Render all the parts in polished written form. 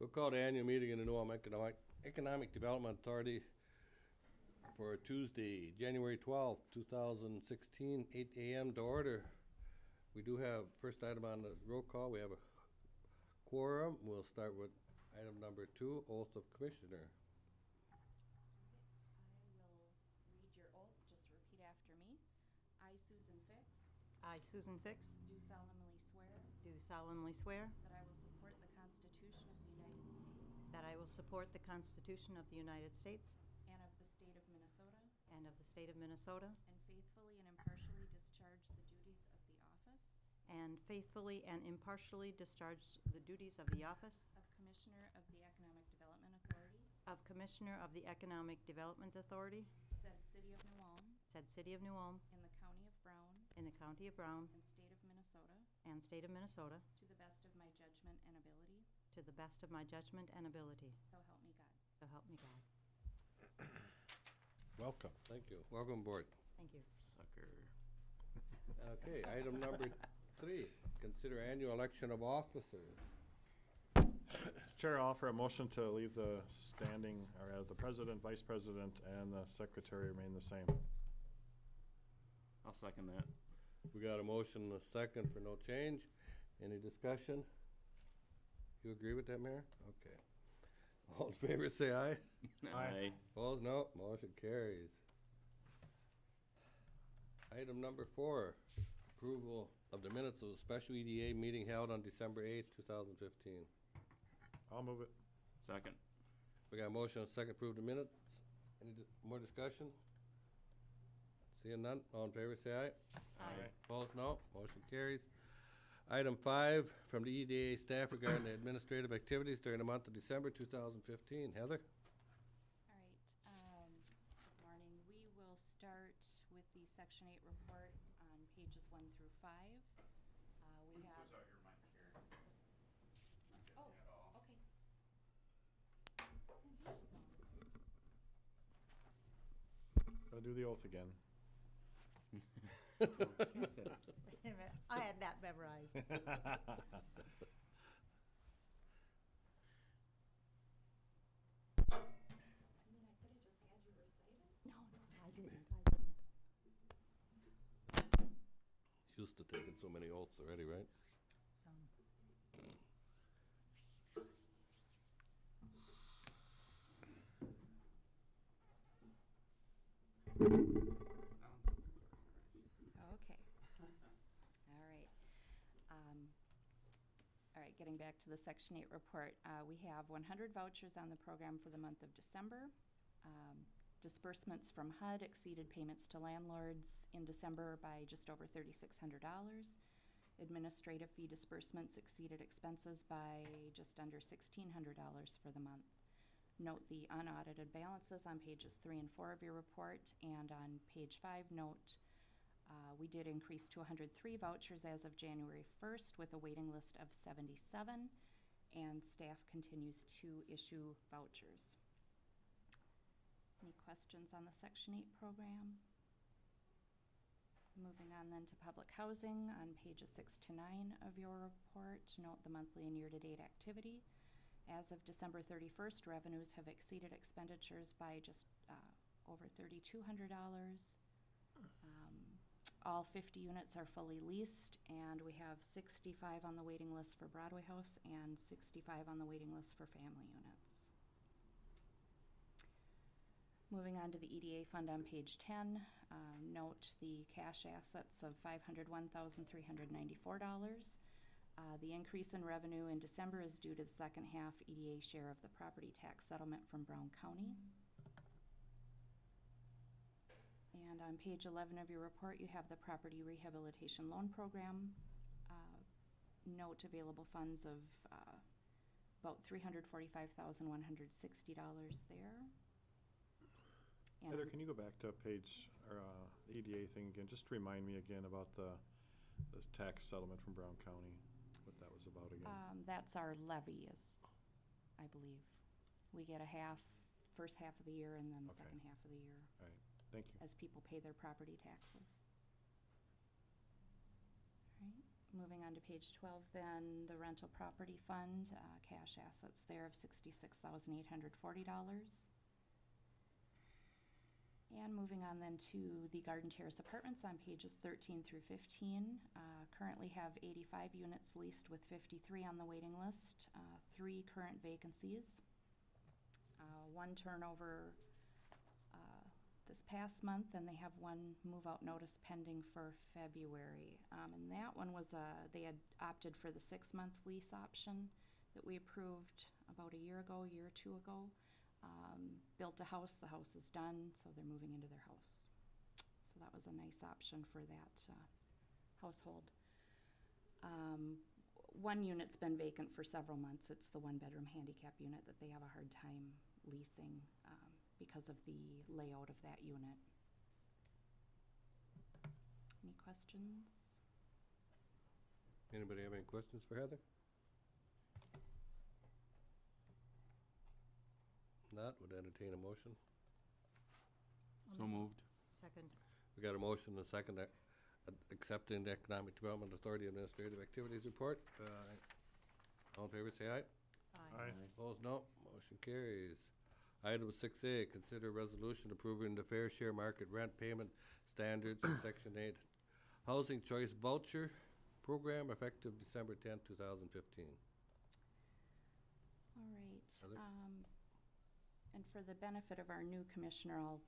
We'll call the annual meeting in the New Ulm Economic Development Authority for Tuesday, January 12th, 2016, 8 a.m. to order. We do have, first item on the roll call, we have a quorum. We'll start with item number 2, Oath of Commissioner. I will read your oath. Just repeat after me. I, Susan Fix, I, Susan Fix, do solemnly swear do solemnly swear that I will support the Constitution of the United States that I will support the Constitution of the United States and of the state of Minnesota, and of the state of Minnesota, and faithfully and impartially discharge the duties of the office and faithfully and impartially discharge the duties of the office of Commissioner of the Economic Development Authority, of Commissioner of the Economic Development Authority, said City of New Ulm, said City of New Ulm, in the County of Brown, in the County of Brown, and State of Minnesota, and State of Minnesota, to the best of my judgment and ability, to the best of my judgment and ability. so help me God. So help me God. Welcome. Thank you. Welcome aboard. Thank you. Sucker. Okay, item number 3, consider annual election of officers. Mr. Chair, I'll offer a motion to leave the standing, or the president, vice president, and the secretary remain the same. I'll second that. We got a motion and a second for no change. Any discussion? You agree with that, Mayor? Okay. All in favor, say aye. Aye. Opposed, no. Motion carries. Item number 4, approval of the minutes of the special EDA meeting held on December 8th, 2015. I'll move it. Second. We got a motion and a second to approve the minutes. Any more discussion? Seeing none, all in favor, say aye. Aye. Opposed, no. Motion carries. Item 5, from the EDA staff regarding the administrative activities during the month of December 2015. Heather? All right, good morning. We will start with the Section 8 report on pages 1 through 5. We have. your mic here. Oh, okay. Gotta do the oath again. Wait a minute. I had that memorized. I mean, I could have just had you recite it. No, I didn't. I didn't. Used to taking so many oaths already, right? So, Okay. All right. All right, getting back to the Section 8 report, we have 100 vouchers on the program for the month of December. Disbursements from HUD exceeded payments to landlords in December by just over $3,600. Administrative fee disbursements exceeded expenses by just under $1,600 for the month. Note the unaudited balances on pages 3 and 4 of your report, and on page 5, note we did increase to 103 vouchers as of January 1st with a waiting list of 77, and staff continues to issue vouchers. Any questions on the Section 8 program? Moving on then to public housing on pages 6 to 9 of your report, note the monthly and year-to-date activity. As of December 31st, revenues have exceeded expenditures by just over $3,200. All 50 units are fully leased, and we have 65 on the waiting list for Broadway House and 65 on the waiting list for family units. Moving on to the EDA fund on page 10, note the cash assets of $501,394. The increase in revenue in December is due to the second half EDA share of the property tax settlement from Brown County. And on page 11 of your report, you have the Property Rehabilitation Loan Program. Note available funds of about $345,160 there. And Heather, can you go back to page, or the EDA thing again, just to remind me again about the tax settlement from Brown County, what that was about again? That's our levy, I believe. We get a first half of the year, and then the Okay. second half of the year. All right, thank you. As people pay their property taxes. All right, Moving on to page 12 then, the rental property fund, cash assets there of $66,840. And moving on then to the Garden Terrace Apartments on pages 13 through 15. Currently have 85 units leased with 53 on the waiting list, 3 current vacancies, 1 turnover this past month, and they have 1 move-out notice pending for February. And that one was, they had opted for the 6-month lease option that we approved about a year or 2 ago. Built a house, the house is done, so they're moving into their house. So that was a nice option for that household. 1 unit's been vacant for several months. It's the 1-bedroom handicap unit that they have a hard time leasing because of the layout of that unit. Any questions? Anybody have any questions for Heather? Not, would entertain a motion. So moved. Second. We got a motion and a second accepting the Economic Development Authority Administrative Activities Report. All in favor, say aye. Aye. Opposed, no. Motion carries. Item 6A, consider resolution approving the fair share market rent payment standards in Section 8 Housing Choice Voucher Program effective December 10th, 2015. All right. Heather? And for the benefit of our new commissioner, I'll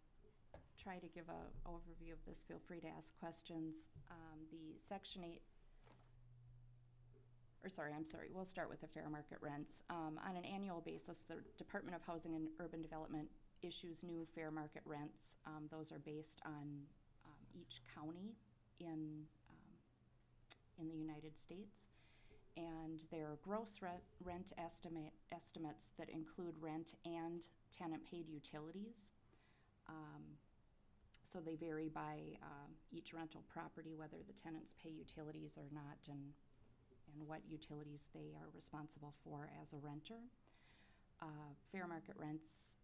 try to give a overview of this. Feel free to ask questions. The Section 8, we'll start with the fair market rents. On an annual basis, the Department of Housing and Urban Development issues new fair market rents. Those are based on each county in the United States. And they're gross rent estimates that include rent and tenant-paid utilities. So they vary by each rental property, whether the tenants pay utilities or not, and what utilities they are responsible for as a renter. Fair market rents,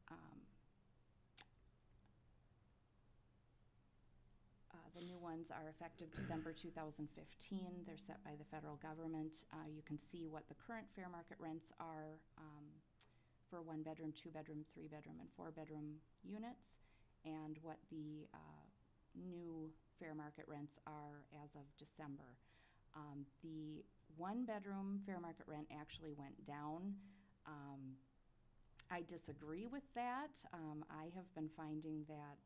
the new ones are effective December 2015. They're set by the federal government. You can see what the current fair market rents are for 1-bedroom, 2-bedroom, 3-bedroom, and 4-bedroom units, and what the new fair market rents are as of December. The 1-bedroom fair market rent actually went down. I disagree with that. I have been finding that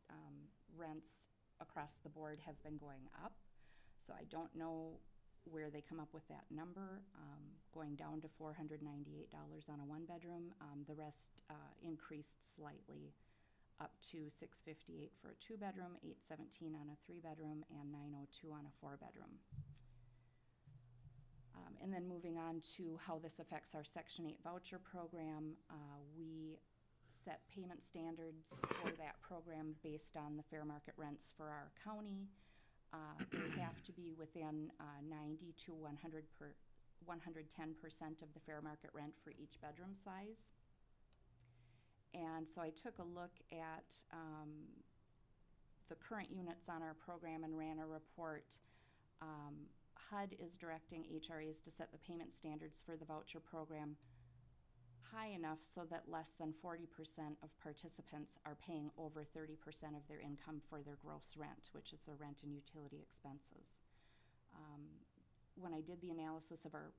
rents across the board have been going up, so I don't know where they come up with that number. Going down to $498 on a 1-bedroom. The rest increased slightly, up to $658 for a 2-bedroom, $817 on a 3-bedroom, and $902 on a 4-bedroom. And then moving on to how this affects our Section 8 voucher program, we set payment standards for that program based on the fair market rents for our county. They have to be within 90 to 110% of the fair market rent for each bedroom size. And so I took a look at the current units on our program and ran a report. HUD is directing HRAs to set the payment standards for the voucher program high enough so that less than 40% of participants are paying over 30% of their income for their gross rent, which is their rent and utility expenses. When I did the analysis of our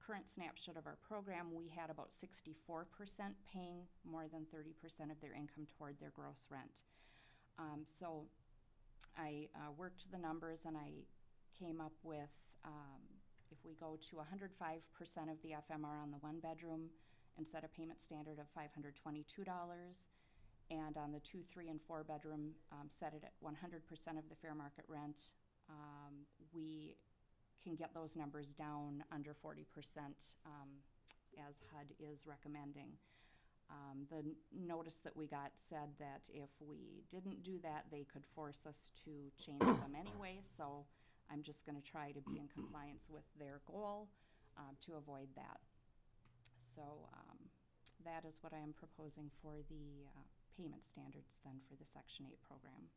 current snapshot of our program, we had about 64% paying more than 30% of their income toward their gross rent. So I worked the numbers and I came up with, if we go to 105% of the FMR on the 1-bedroom and set a payment standard of $522, and on the 2, 3, and 4-bedroom, set it at 100% of the fair market rent, we can get those numbers down under 40% as HUD is recommending. The notice that we got said that if we didn't do that, they could force us to change them anyway, so I'm just going to try to be in compliance with their goal to avoid that. So that is what I am proposing for the payment standards then for the Section 8 program.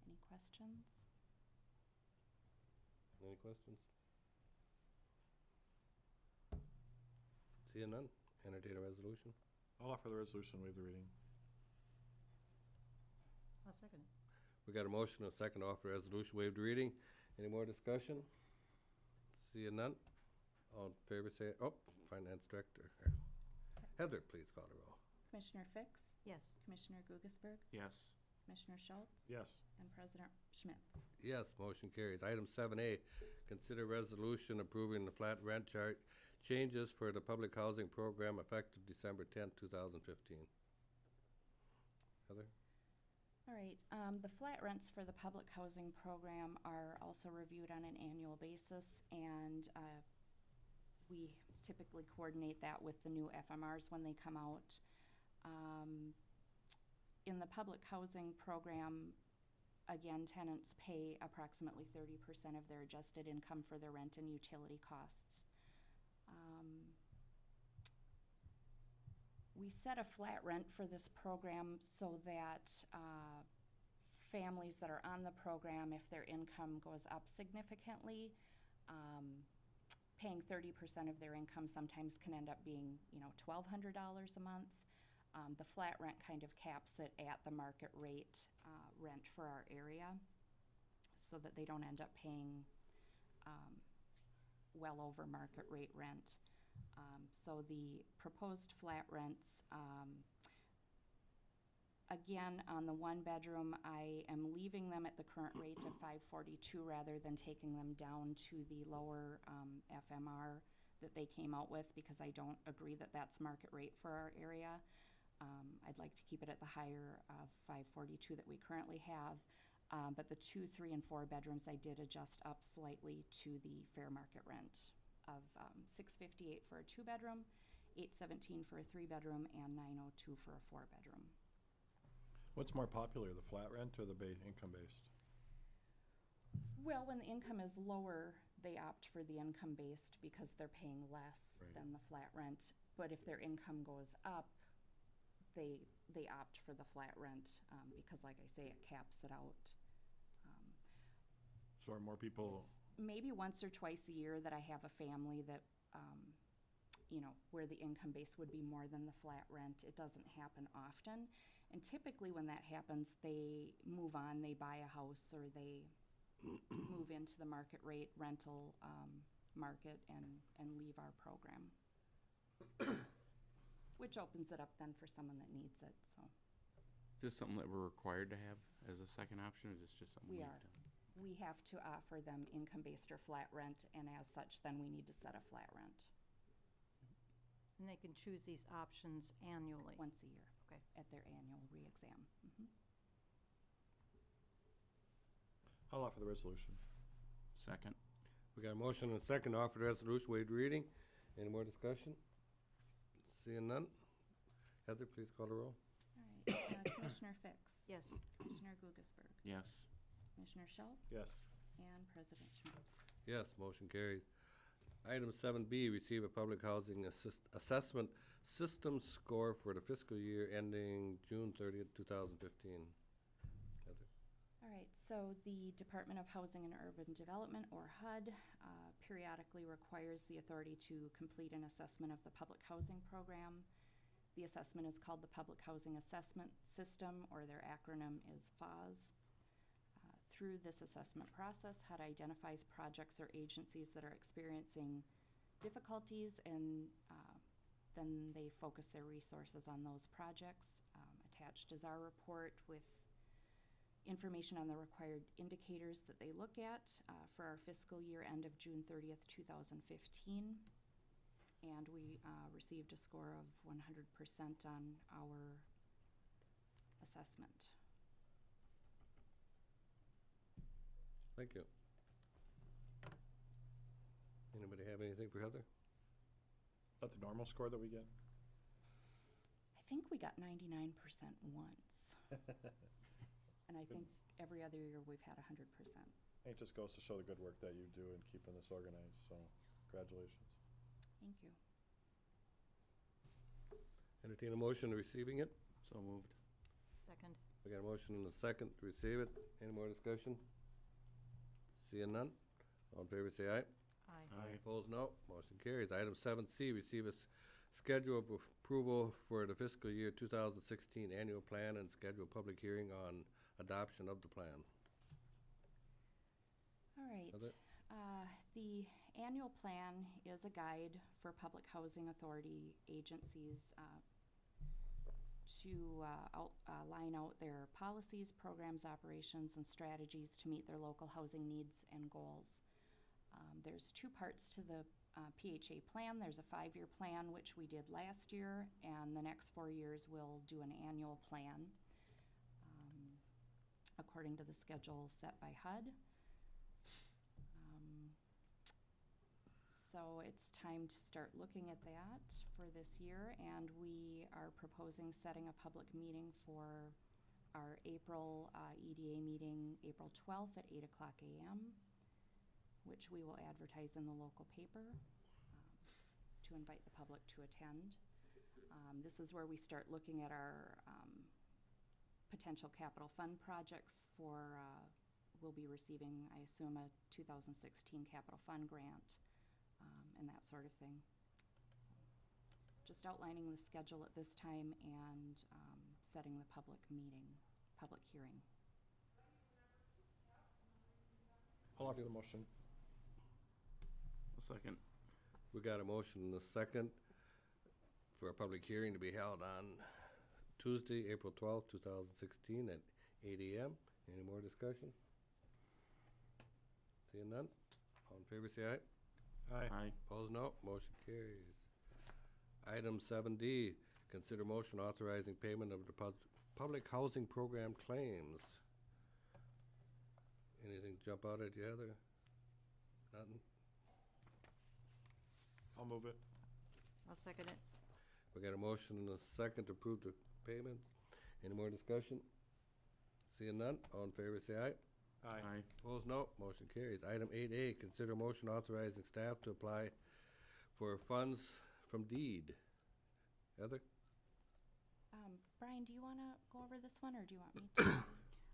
Any questions? Any questions? Seeing none, entertain a resolution. I'll offer the resolution, waive the reading. I'll second it. We got a motion and a second to offer the resolution, waive the reading. Any more discussion? Seeing none, all in favor say, oh, Finance Director. Heather, please call the roll. Commissioner Fix? Yes. Commissioner Gugesberg? Yes. Commissioner Schultz? Yes. And President Schmitz? Yes, motion carries. Item 7A, consider resolution approving the flat rent chart changes for the public housing program effective December 10th, 2015. Heather? All right, the flat rents for the public housing program are also reviewed on an annual basis, and we typically coordinate that with the new FMRs when they come out. In the public housing program, again, tenants pay approximately 30% of their adjusted income for their rent and utility costs. We set a flat rent for this program so that families that are on the program, if their income goes up significantly, paying 30% of their income sometimes can end up being, $1,200 a month. The flat rent kind of caps it at the market rate rent for our area so that they don't end up paying well over market rate rent. So the proposed flat rents, again, on the one bedroom, I am leaving them at the current rate of $542 rather than taking them down to the lower FMR that they came out with, because I don't agree that that's market rate for our area. I'd like to keep it at the higher of $542 that we currently have. But the 2, 3, and 4 bedrooms, I did adjust up slightly to the fair market rent of $658 for a 2-bedroom, $817 for a 3-bedroom, and $902 for a 4-bedroom. What's more popular, the flat rent or the income-based? Well, when the income is lower, they opt for the income-based because they're paying less Right. than the flat rent. But if their income goes up, they opt for the flat rent because, like I say, it caps it out. So are more people, It's maybe once or twice a year that I have a family that, where the income base would be more than the flat rent. It doesn't happen often. And typically when that happens, they move on, they buy a house, or they move into the market rate rental market and leave our program. Which opens it up then for someone that needs it, so. Is this something that we're required to have as a second option, or is this just something We we've are. done? We have to offer them income-based or flat rent, and as such, then we need to set a flat rent And they can choose these options annually. once a year. Okay. At their annual re-exam. Mhm. I'll offer the resolution. Second. We got a motion and a second to offer the resolution, waive the reading. Any more discussion? Seeing none, Heather, please call the roll. All right, Commissioner Fix? Yes. Commissioner Gugesberg? Yes. Commissioner Schultz? Yes. And President Schmitz? Yes, motion carries. Item 7B, receive a public housing assessment system score for the fiscal year ending June 30th, 2015. Heather? All right, so the Department of Housing and Urban Development, or HUD, periodically requires the authority to complete an assessment of the public housing program. The assessment is called the Public Housing Assessment System, or their acronym is FOSS. Through this assessment process, HUD identifies projects or agencies that are experiencing difficulties, and then they focus their resources on those projects. Attached is our report with information on the required indicators that they look at for our fiscal year end of June 30th, 2015. And we received a score of 100% on our assessment. Thank you. Anybody have anything for Heather? That the normal score that we get? I think we got 99% once. And I think every other year we've had 100%. It just goes to show the good work that you do in keeping this organized, so congratulations. Thank you. Entertain a motion receiving it. So moved. Second. We got a motion and a second to receive it. Any more discussion? Seeing none, All in favor, say aye. Aye. Opposed, no. Motion carries. Item 7C, receive a schedule of approval for the fiscal year 2016 annual plan and schedule public hearing on adoption of the plan. All right. Heather? The annual plan is a guide for public housing authority agencies to line out their policies, programs, operations, and strategies to meet their local housing needs and goals. There's two parts to the PHA plan. There's a 5-year plan, which we did last year, and the next 4 years we'll do an annual plan according to the schedule set by HUD. So it's time to start looking at that for this year, and we are proposing setting a public meeting for our April EDA meeting, April 12th at 8 o'clock a.m., which we will advertise in the local paper to invite the public to attend. This is where we start looking at our potential capital fund projects for, we'll be receiving, I assume, a 2016 capital fund grant. And that sort of thing. So, just outlining the schedule at this time and setting the public hearing. I'll offer the motion. A second. We got a motion and a second for a public hearing to be held on Tuesday, April 12th, 2016 at 8 a.m. Any more discussion? Seeing none? All in favor, say aye. Aye. Opposed, no. Motion carries. Item 7D, consider motion authorizing payment of the public housing program claims. Anything jump out at you, Heather? Nothing? I'll move it. I'll second it. We got a motion and a second to approve the payments. Any more discussion? Seeing none, all in favor say aye. Aye. Opposed, no. Motion carries. Item 8A, consider motion authorizing staff to apply for funds from deed. Heather? Brian, do you want to go over this one, or do you want me to?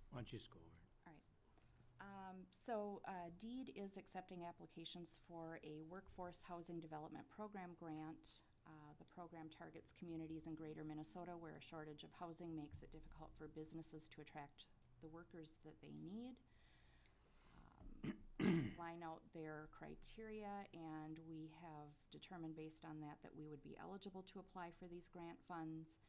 Why don't you just go over it? All right. So DEED is accepting applications for a workforce housing development program grant. The program targets communities in greater Minnesota where a shortage of housing makes it difficult for businesses to attract the workers that they need. Line out their criteria, and we have determined based on that we would be eligible to apply for these grant funds.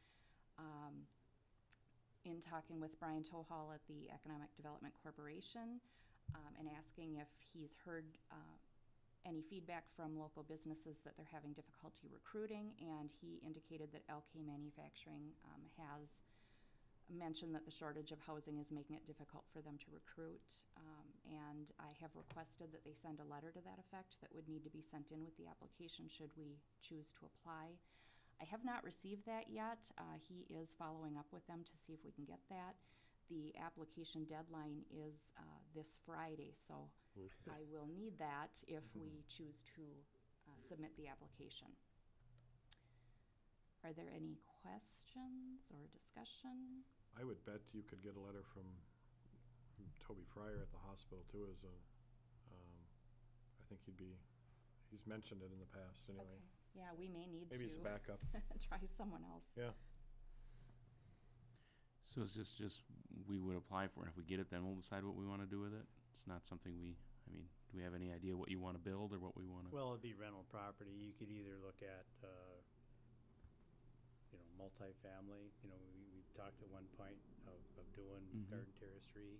In talking with Brian Tohall at the Economic Development Corporation and asking if he's heard any feedback from local businesses that they're having difficulty recruiting, and he indicated that LK Manufacturing has mentioned that the shortage of housing is making it difficult for them to recruit, and I have requested that they send a letter to that effect that would need to be sent in with the application should we choose to apply. I have not received that yet. He is following up with them to see if we can get that. The application deadline is this Friday, so I will need that if we choose to submit the application. Are there any questions or discussion? I would bet you could get a letter from Toby Fryer at the hospital too as a, I think he's mentioned it in the past anyway. Okay, yeah, we may need Maybe to it's backup. try someone else. Yeah. So is this just, we would apply for it, and if we get it, then we'll decide what we want to do with it? It's not something do we have any idea what you want to build or what we want to? Well, it'd be rental property. You could either look at, multifamily. We talked at one point of doing Garden Terrace 3.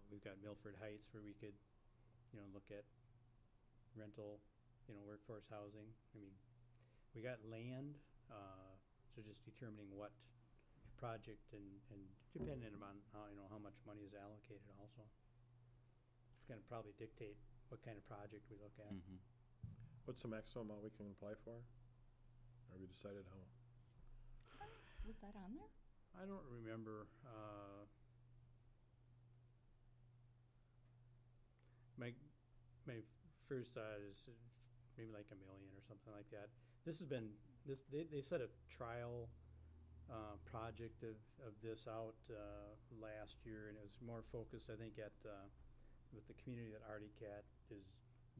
We've got Milford Heights where we could, look at rental, workforce housing. We got land, so just determining what project and depending on how much money is allocated also. It's going to probably dictate what kind of project we look at. What's the maximum amount we can apply for? Have we decided how? Was that on there? I don't remember. My first thought is maybe like $1 million or something like that. This has been they set a trial project of this out last year, and it was more focused, I think, at with the community that Artie Cat is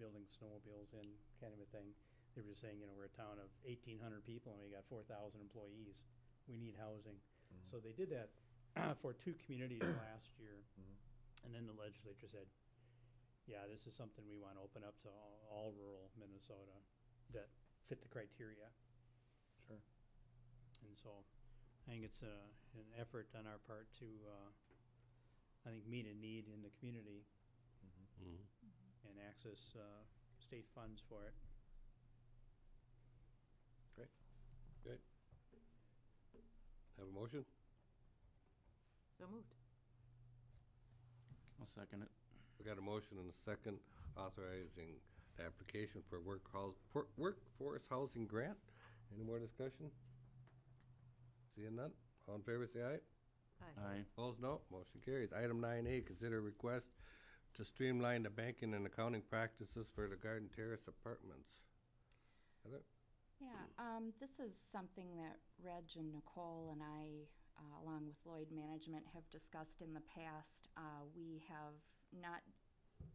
building snowmobiles in, kind of a thing. They were just saying, you know, we're a town of 1,800 people and we got 4,000 employees. We need housing. So they did that for 2 communities last year. And then the legislature said, yeah, this is something we want to open up to all rural Minnesota that fit the criteria. Sure. And so I think it's an effort on our part to, I think, meet a need in the community Mhm. and access state funds for it. Great. Have a motion? So moved. I'll second it. We got a motion and a second authorizing the application for workforce housing grant. Any more discussion? Seeing none, all in favor say aye. Aye. Opposed, no. Motion carries. Item 9A, consider request to streamline the banking and accounting practices for the Garden Terrace Apartments. Heather? Yeah, this is something that Reg and Nicole and I, along with Lloyd Management, have discussed in the past. We have not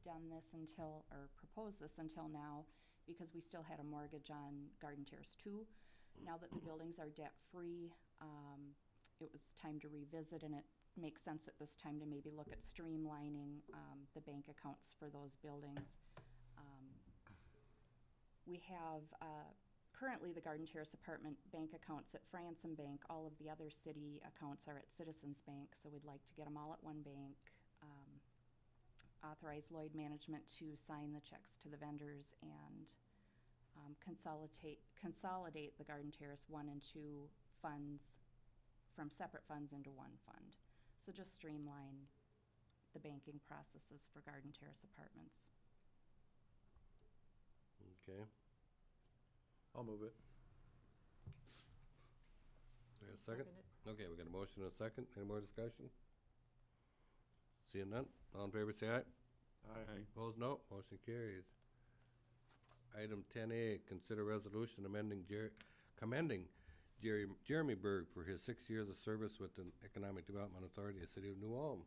done this until, or proposed this until now, because we still had a mortgage on Garden Terrace 2. Now that the buildings are debt-free, it was time to revisit, and it makes sense at this time to maybe look at streamlining the bank accounts for those buildings. We have currently the Garden Terrace apartment bank accounts at Franson Bank. All of the other city accounts are at Citizens Bank, so we'd like to get them all at one bank. Authorize Lloyd Management to sign the checks to the vendors and consolidate the Garden Terrace 1 and 2 funds from separate funds into one fund. So just streamline the banking processes for Garden Terrace Apartments. Okay. I'll move it. We got a second? Second it. Okay, we got a motion and a second. Any more discussion? Seeing none, all in favor say aye. Aye. Opposed, no. Motion carries. Item 10A, consider resolution commending Jeremy Berg for his 6 years of service with the Economic Development Authority of the City of New Ulm.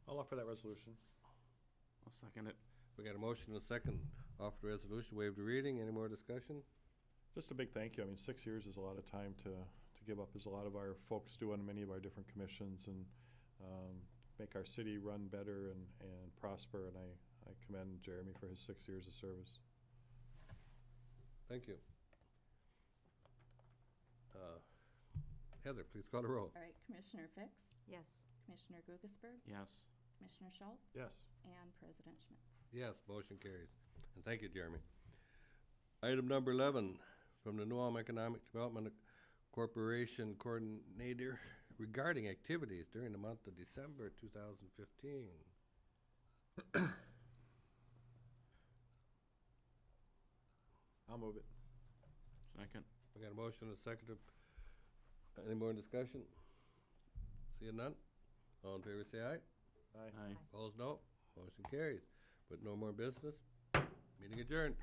I'll offer that resolution. I'll second it. We got a motion and a second. Offer the resolution, waive the reading. Any more discussion? Just a big thank you. I mean, 6 years is a lot of time to give up, as a lot of our folks do on many of our different commissions, and make our city run better and prosper, and I commend Jeremy for his 6 years of service. Thank you. Heather, please call the roll. All right, Commissioner Fix? Yes. Commissioner Guggisberg? Yes. Commissioner Schultz? Yes. And President Schmitz. Yes, motion carries. And thank you, Jeremy. Item number 11, from the New Ulm Economic Development Corporation Coordinator regarding activities during the month of December 2015. I'll move it. Second. We got a motion and a second. Any more discussion? Seeing none? All in favor say aye. Aye. Aye. Opposed, no. Motion carries. But no more business. Meeting adjourned.